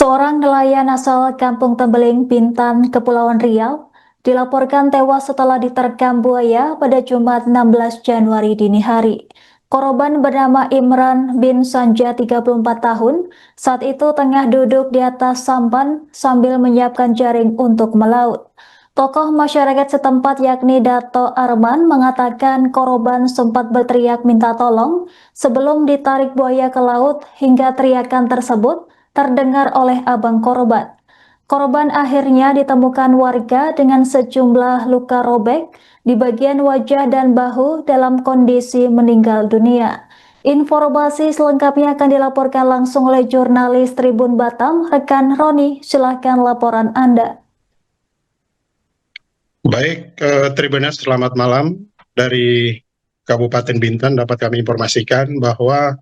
Seorang nelayan asal Kampung Tembeling, Bintan, Kepulauan Riau, dilaporkan tewas setelah diterkam buaya pada Jumat 16 Januari dini hari. Korban bernama Imran bin Sanja, 34 tahun, saat itu tengah duduk di atas sampan sambil menyiapkan jaring untuk melaut. Tokoh masyarakat setempat yakni Dato Arman mengatakan korban sempat berteriak minta tolong sebelum ditarik buaya ke laut hingga teriakan tersebut terdengar oleh abang korban. Korban akhirnya ditemukan warga dengan sejumlah luka robek di bagian wajah dan bahu dalam kondisi meninggal dunia. Informasi selengkapnya akan dilaporkan langsung oleh jurnalis Tribun Batam, rekan Roni. Silahkan laporan Anda. Baik, Tribuners, selamat malam. Dari Kabupaten Bintan dapat kami informasikan bahwa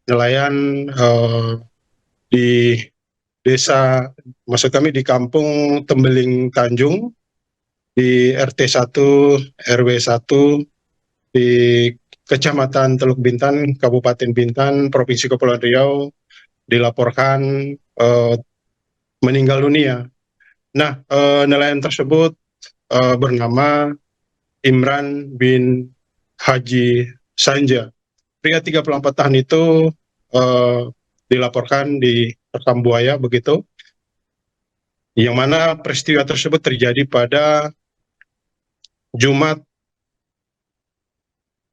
nelayan di desa, maksud kami di Kampung Tembeling Tanjung, di RT 1 RW 1 di Kecamatan Teluk Bintan, Kabupaten Bintan, Provinsi Kepulauan Riau, dilaporkan meninggal dunia. Nah, nelayan tersebut bernama Imran bin Haji Sanja. Pria 34 tahun itu dilaporkan diterkam buaya begitu, yang mana peristiwa tersebut terjadi pada Jumat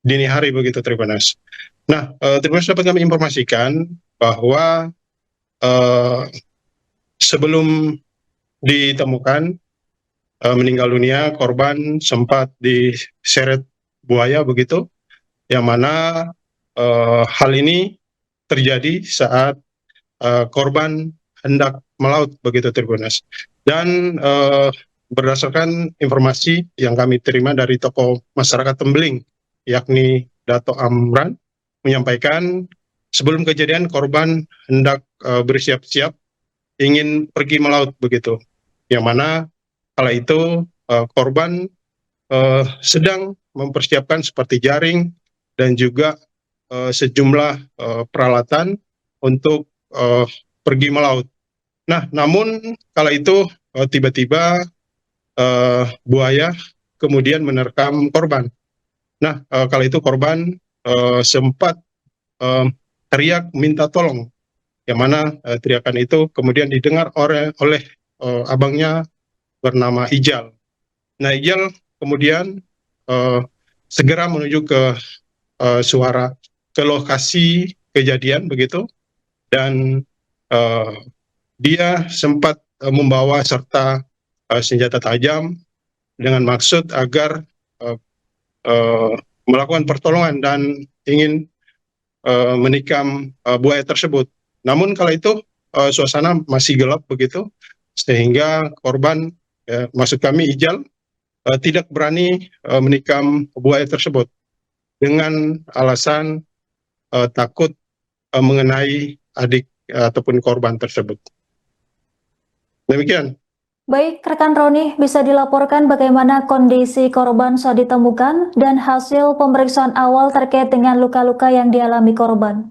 dini hari begitu, Tribunas. Nah, Tribunas dapat kami informasikan bahwa sebelum ditemukan meninggal dunia, korban sempat diseret buaya begitu, yang mana hal ini terjadi saat korban hendak melaut begitu, Tribunas. Dan berdasarkan informasi yang kami terima dari tokoh masyarakat Tembeling, yakni Dato Amran, menyampaikan sebelum kejadian korban hendak bersiap-siap ingin pergi melaut begitu, yang mana kala itu korban sedang mempersiapkan seperti jaring dan juga sejumlah peralatan untuk pergi melaut. Nah, namun kala itu tiba-tiba buaya kemudian menerkam korban. Nah, kala itu korban sempat teriak minta tolong, yang mana teriakan itu kemudian didengar oleh abangnya bernama Ijal. Nah, Ijal kemudian segera menuju ke lokasi kejadian begitu, dan dia sempat membawa serta senjata tajam dengan maksud agar melakukan pertolongan dan ingin menikam buaya tersebut. Namun kala itu suasana masih gelap begitu, sehingga korban, maksud kami Ijal, tidak berani menikam buaya tersebut dengan alasan takut mengenai adik ataupun korban tersebut. Demikian. Baik, rekan Roni, bisa dilaporkan bagaimana kondisi korban saat ditemukan dan hasil pemeriksaan awal terkait dengan luka-luka yang dialami korban?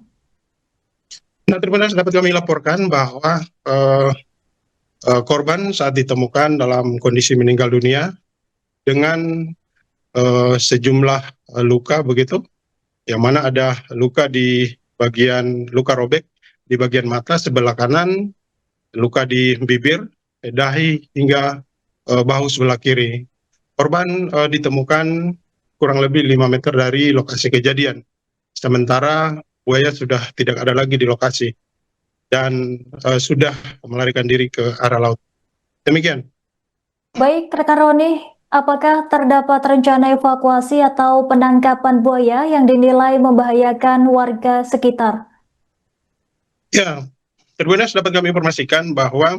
Nah, terima kasih, dapat kami laporkan bahwa korban saat ditemukan dalam kondisi meninggal dunia dengan sejumlah luka begitu, yang mana ada luka di bagian luka robek di bagian mata sebelah kanan, luka di bibir, dahi hingga bahu sebelah kiri. Korban ditemukan kurang lebih 5 meter dari lokasi kejadian, sementara buaya sudah tidak ada lagi di lokasi dan sudah melarikan diri ke arah laut. Demikian. Baik, rekan Roni, apakah terdapat rencana evakuasi atau penangkapan buaya yang dinilai membahayakan warga sekitar? Ya, Tribuners, dapat kami informasikan bahwa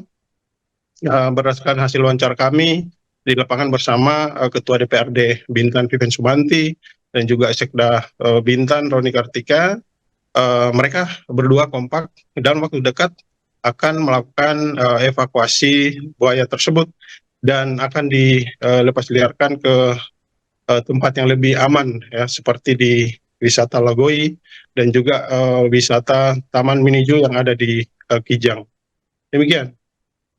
berdasarkan hasil wawancara kami di lapangan bersama Ketua DPRD Bintan Vivian Subanti dan juga Sekda Bintan Roni Kartika, mereka berdua kompak dalam waktu dekat akan melakukan evakuasi buaya tersebut dan akan dilepas liarkan ke tempat yang lebih aman, ya, seperti di wisata Lagoi dan juga wisata Taman Miniju yang ada di Kijang. Demikian.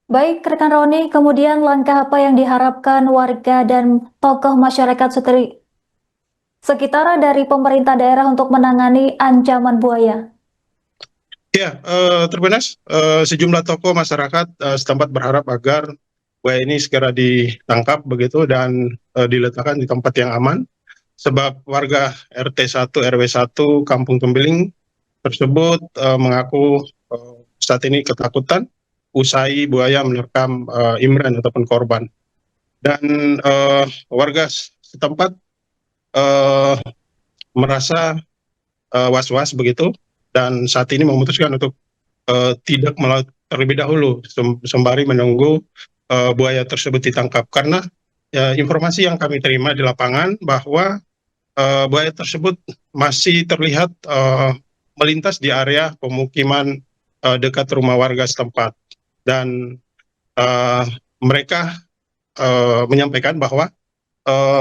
Baik, rekan Roni, kemudian langkah apa yang diharapkan warga dan tokoh masyarakat sekitar dari pemerintah daerah untuk menangani ancaman buaya? Ya, Terpenas, sejumlah tokoh masyarakat setempat berharap agar buaya ini segera ditangkap begitu dan diletakkan di tempat yang aman. Sebab warga RT 1 RW 1 Kampung Tembeling tersebut mengaku saat ini ketakutan usai buaya menerkam Imran ataupun korban. Dan warga setempat eh, merasa was-was begitu dan saat ini memutuskan untuk tidak melaut terlebih dahulu sembari menunggu buaya tersebut ditangkap karena informasi yang kami terima di lapangan bahwa buaya tersebut masih terlihat melintas di area pemukiman dekat rumah warga setempat dan mereka menyampaikan bahwa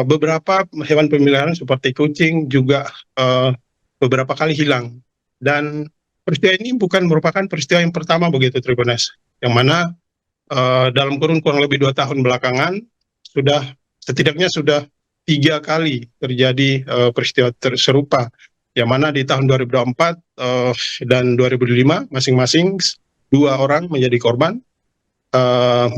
beberapa hewan peliharaan seperti kucing juga beberapa kali hilang dan peristiwa ini bukan merupakan peristiwa yang pertama begitu Tribunas, yang mana dalam kurun kurang lebih 2 tahun belakangan setidaknya sudah 3 kali terjadi peristiwa serupa, yang mana di tahun 2024 dan 2005 masing-masing 2 orang menjadi korban.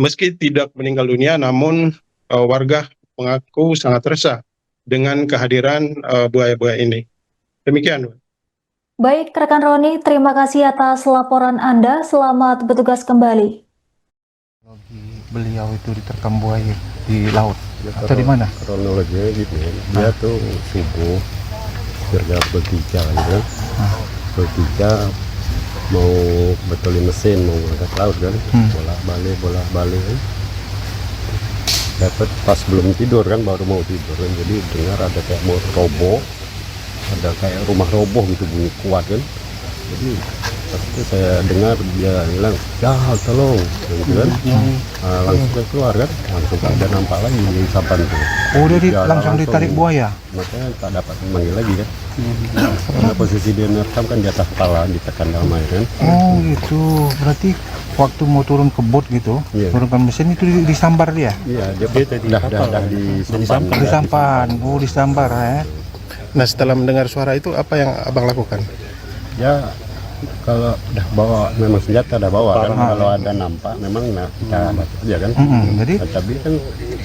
Meski tidak meninggal dunia, namun warga mengaku sangat resah dengan kehadiran buaya-buaya ini. Demikian. Baik, rekan Roni, terima kasih atas laporan Anda. Selamat bertugas kembali. Beliau itu diterkam buaya di laut atau di mana? Kronologinya gitu ya, dia tuh subuh kerja bertiga kan, bertiga mau betulin mesin, mau angkat laut kan, bolak-balik kan. Dapat pas belum tidur kan, baru mau tidur kan, jadi dengar ada kayak roboh, ada kayak rumah roboh gitu, bunyi kuat kan. Jadi pas itu saya dengar dia bilang, ya tolong gitu kan. Langsung saya keluar kan, langsung tak ada nampak lagi di sampan itu. Oh, dia langsung ditarik buaya. Makanya tak dapat memanggil lagi kan. Karena posisi dia nerkam kan di atas kepala, ditekan dalam air kan. Oh gitu, berarti waktu mau turun ke bot gitu, turunkan mesin itu disambar dia? Iya, dia dah disampan. Disampan, oh disambar ya. Nah, setelah mendengar suara itu apa yang abang lakukan? Ya, kalau dah bawa memang senjata dah bawa kan, kalau ada nampak memang kita baca aja kan. Jadi tapi kan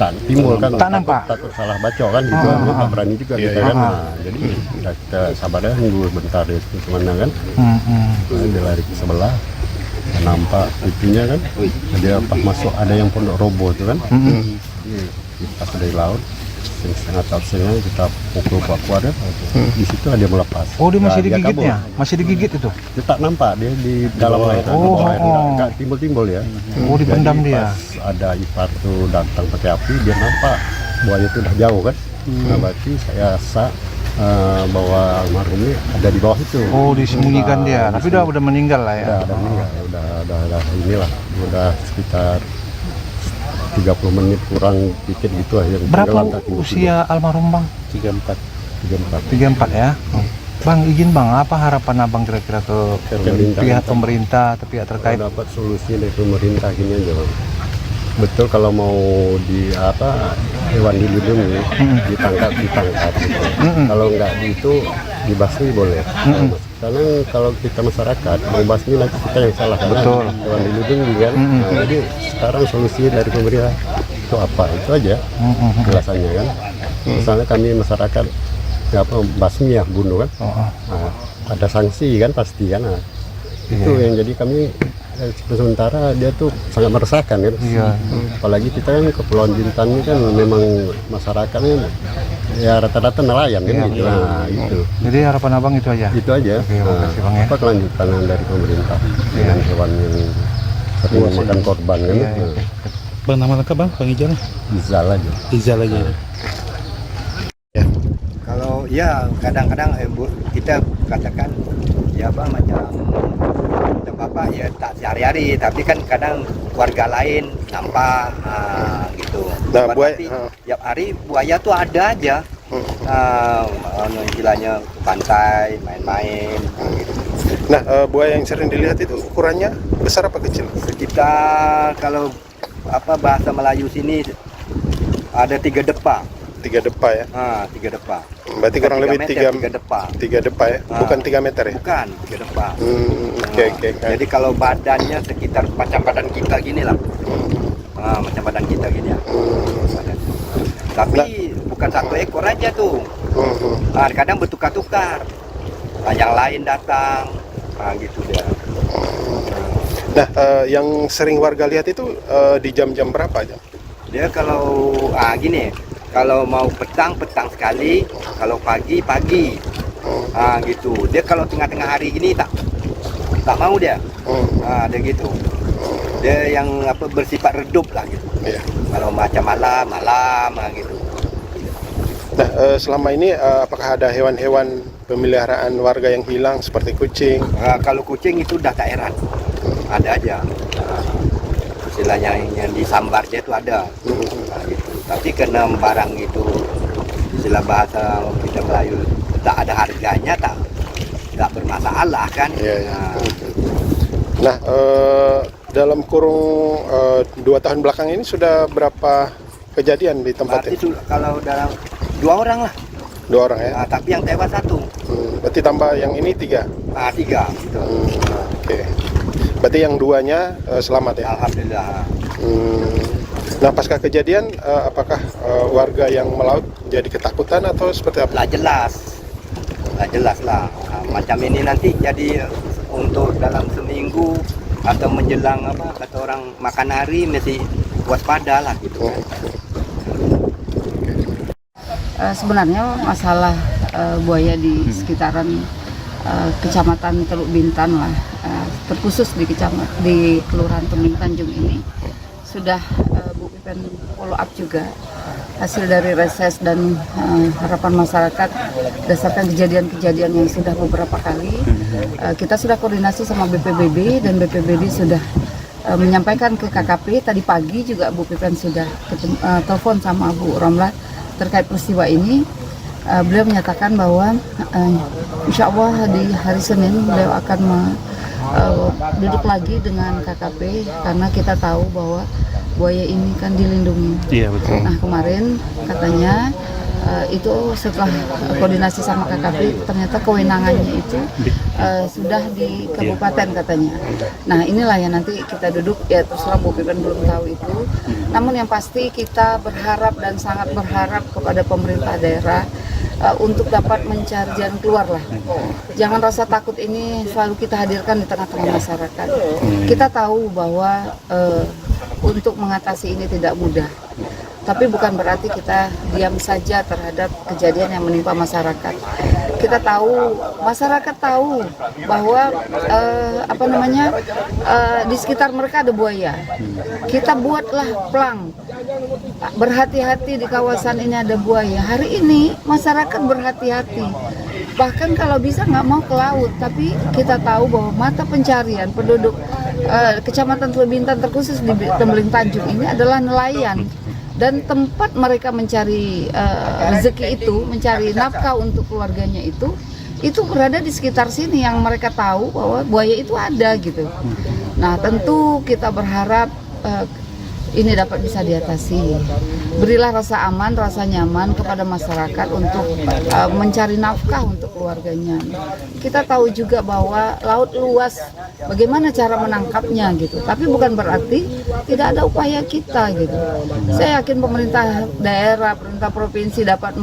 tak timbul kan, tak nampak, takut salah baca kan gitu, tak berani juga kita kan. Jadi kita sabar dah nunggu bentar dia kemana kan. Dia lari ke sebelah, nampak pipinya kan, dia pas masuk ada yang pondok roboh itu kan. Pas dari laut setengah tahunnya kita pukul kuat ya. Di situ ada melepas. Oh, dia masih digigitnya? Masih digigit itu? Dia tak nampak, dia di dalam air. Enggak timbul-timbul ya. Oh, dipendam dia. Pas ada ipar tuh datang pakai api, dia nampak buaya itu udah jauh kan. Nah, berarti saya rasa bahwa almarhum ini ada di bawah itu. Oh, disembunyikan dia. Tapi udah meninggal lah ya. Udah meninggal, udah inilah, udah sekitar 30 menit kurang dikit gitu aja. Berapa usia almarhum bang? 34 ya. Bang, izin bang, apa harapan abang kira-kira ke pihak pemerintah atau pihak terkait? Dapat solusi dari pemerintah gini aja bang. Betul, kalau mau hewan dilindungi ditangkap gitu. Kalau nggak itu dibasmi boleh. Karena kalau kita masyarakat mau basmi nanti kita yang salah kan. Betul. Hewan dilindungi kan. Jadi sekarang solusi dari pemerintah itu apa? Itu aja jelasannya kan. Misalnya kami masyarakat basmi ya, bunuh kan. Ada sanksi kan pasti kan. Itu yang jadi kami sementara dia tuh sangat meresahkan kan. Apalagi kita kan Kepulauan Bintan ini kan memang masyarakatnya ya rata-rata nelayan kan gitu. Nah, itu. Jadi harapan abang itu aja. Itu aja. Makasih bang ya. Apa kelanjutan dari pemerintah dengan hewan yang sering memakan korban kan? Bang, nama lengkap bang? Bang Ijal? Izal aja. Ijal aja. Kalau ya kadang-kadang kita katakan ya bang macam bapak ya tak sehari-hari, tapi kan kadang warga lain nampak gitu. Nah, buaya tiap hari buaya tuh ada aja. Istilahnya ke pantai main-main gitu. Nah, buaya yang sering dilihat itu ukurannya besar apa kecil? Sekitar kalau apa bahasa Melayu sini ada 3 depa. 3 depa ya. 3 depa. Berarti kurang lebih 3 depa. 3 depa ya. Bukan 3 meter ya. Bukan 3 depa. Oke. Jadi kalau badannya sekitar macam badan kita gini lah. Macam badan kita gini ya. Tapi bukan satu ekor aja tuh. Kadang bertukar-tukar. Yang lain datang. Gitu dia. Nah, yang sering warga lihat itu di jam-jam berapa aja? Dia kalau gini, kalau mau petang sekali, kalau pagi. Gitu. Dia kalau tengah-tengah hari gini tak mau dia. Dia gitu. Dia yang apa bersifat redup lah gitu. Iya. Kalau macam malam gitu. Nah, selama ini apakah ada hewan-hewan pemeliharaan warga yang hilang seperti kucing? Kalau kucing itu udah tak heran. Ada aja. Istilahnya yang disambar dia itu ada. Gitu. Tapi karena barang itu istilah bahasa kita Melayu tak ada harganya, tak bermasalah kan. Nah, dalam kurung 2 tahun belakang ini sudah berapa kejadian di tempat Berarti ini? kalau dalam 2 orang lah. 2 orang ya. Tapi yang tewas 1. Berarti tambah yang ini 3. 3 gitu. Oke. Berarti yang 2-nya selamat ya. Alhamdulillah. Nah, pasca kejadian apakah warga yang melaut jadi ketakutan atau seperti apa? Lah jelas lah. Macam ini nanti jadi untuk dalam seminggu atau menjelang apa kata orang makan hari mesti waspada lah gitu. Sebenarnya masalah buaya di sekitaran Kecamatan Teluk Bintan lah, terkhusus di Kelurahan Tembing Tanjung ini sudah Bu Pipen follow up juga hasil dari reses dan harapan masyarakat berdasarkan kejadian-kejadian yang sudah beberapa kali. Kita sudah koordinasi sama BPBD dan BPBD sudah menyampaikan ke KKP. Tadi pagi juga Bu Pipen sudah telepon sama Bu Romlah terkait peristiwa ini. Beliau menyatakan bahwa insya Allah di hari Senin beliau akan duduk lagi dengan KKP karena kita tahu bahwa buaya ini kan dilindungi. Iya betul. Nah kemarin katanya itu setelah koordinasi sama KKP ternyata kewenangannya itu sudah di kabupaten katanya. Nah inilah yang nanti kita duduk ya, terserah Bu Pipen belum tahu itu. Namun yang pasti kita berharap dan sangat berharap kepada pemerintah daerah untuk dapat mencari jalan keluar lah. Jangan rasa takut ini selalu kita hadirkan di tengah-tengah masyarakat. Kita tahu bahwa untuk mengatasi ini tidak mudah. Tapi bukan berarti kita diam saja terhadap kejadian yang menimpa masyarakat. Kita tahu, masyarakat tahu bahwa di sekitar mereka ada buaya. Kita buatlah plang. Berhati-hati di kawasan ini ada buaya. Hari ini masyarakat berhati-hati. Bahkan kalau bisa nggak mau ke laut, tapi kita tahu bahwa mata pencarian penduduk Kecamatan Teluk Bintan terkhusus di Tembing Tanjung ini adalah nelayan. Dan tempat mereka mencari rezeki itu, mencari nafkah untuk keluarganya itu berada di sekitar sini yang mereka tahu bahwa buaya itu ada gitu. Nah tentu kita berharap ini dapat bisa diatasi. Berilah rasa aman, rasa nyaman kepada masyarakat untuk mencari nafkah untuk keluarganya. Kita tahu juga bahwa laut luas, bagaimana cara menangkapnya gitu. Tapi bukan berarti tidak ada upaya kita gitu. Saya yakin pemerintah daerah, pemerintah provinsi dapat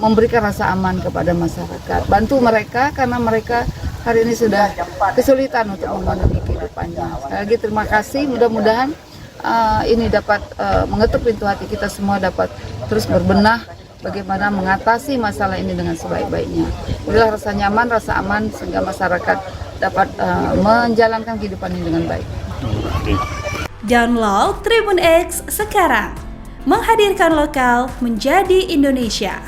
memberikan rasa aman kepada masyarakat. Bantu mereka karena mereka hari ini sudah kesulitan untuk memenuhi kehidupannya. Sekali lagi terima kasih, mudah-mudahan ini dapat mengetuk pintu hati kita semua, dapat terus berbenah bagaimana mengatasi masalah ini dengan sebaik-baiknya. Berilah rasa nyaman, rasa aman sehingga masyarakat dapat menjalankan kehidupan ini dengan baik. Download Tribun X sekarang, menghadirkan lokal menjadi Indonesia.